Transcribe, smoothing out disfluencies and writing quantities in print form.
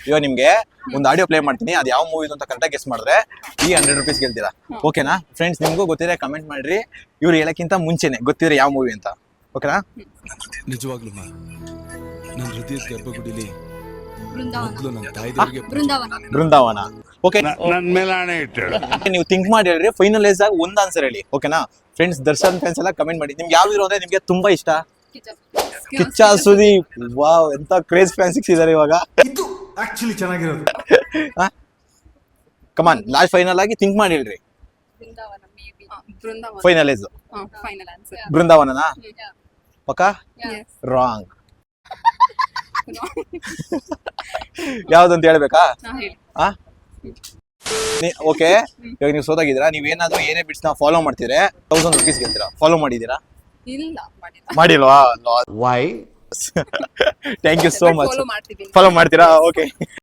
ಇವಾಗ ನಿಮ್ಗೆ ಒಂದು ಆಡಿಯೋ ಪ್ಲೇ ಮಾಡ್ತೀನಿ, ಅದು ಯಾವ ಮೂವಿ ಅಂತ ಕರೆಕ್ಟಾಗಿ ಗೆಸ್ ಮಾಡಿದ್ರೆ ಈ 100 ರೂಪೀಸ್ ಗೆಲ್ತೀರಾ. ಓಕೆನಾ ಫ್ರೆಂಡ್ಸ್? ನಿಮ್ಗೂ ಗೊತ್ತಿದ್ರೆ ಕಮೆಂಟ್ ಮಾಡ್ರಿ, ಇವ್ರು ಹೇಳಕ್ಕಿಂತ ಮುಂಚೆನೆ ಗೊತ್ತಿದ್ರೆ ಯಾವ ಮೂವಿ ಅಂತ. ಓಕೆನಾ? ನಿಜವಾಗ್ಲೂ ನನ್ನ ಹೃದಯದ ಗರ್ಭಗುಡಿಲಿ ಬೃಂದಾವನ. ಓಕೆ, ನನ್ ಮೇಲೆ ಆಣೆ ಇಟ್ಟು ನೀವು ಥಿಂಕ್ ಮಾಡಿ ಹೇಳ್ರಿ, ಫೈನಲೈಸ್ ಆಗಿ ಒಂದು ಆನ್ಸರ್ ಹೇಳಿ. ಓಕೆನಾ ಫ್ರೆಂಡ್ಸ್? ದರ್ಶನ್ ಫ್ರೆಂಡ್ಸ್ ಎಲ್ಲ ಕಮೆಂಟ್ ಮಾಡಿ, ನಿಮ್ಗೆ ಯಾವ ಹೀರೋ ಅಂದ್ರೆ ನಿಮ್ಗೆ ತುಂಬಾ ಇಷ್ಟ? ಕಿಚ್ಚ ಸುದೀಪ್. ವಾವ್, ಎಂತ ಕ್ರೇಜ್ ಫ್ಯಾನ್ ಸಿಕ್ಕಿದ್ದಾರೆ ಇವಾಗ. ಇದು ಆಕ್ಚುಲಿ ಚೆನ್ನಾಗಿರೋದು. ಕಮಾನ್, ಲಾಸ್ಟ್ ಫೈನಲ್ ಆಗಿ ಥಿಂಕ್ ಮಾಡಿ ಹೇಳ್ರಿ. ಫೈನಲೈಸ್ ಬೃಂದಾವನನಾ? ಪಕ್ಕಾ? ರಾಂಗ್. ಯಾವ್ದಂತ ಹೇಳ್ಬೇಕಾ? ಓಕೆ, ಇವಾಗ ನೀವು ಸೋತಾಗಿದ್ದೀರಾ. ನೀವೇನಾದ್ರೂ ಏನೇ ಬಿಟ್ಸ್ ನ ಫಾಲೋ ಮಾಡ್ತೀರಾ 1000 ರೂಪೀಸ್ ಗೆಲ್ತೀರಾ. ಫಾಲೋ ಮಾಡಿದೀರಾ? ಮಾಡಿಲ್ವಾ? Why thank you so much. Follow ಮಾಡ್ತೀರಾ? ಓಕೆ.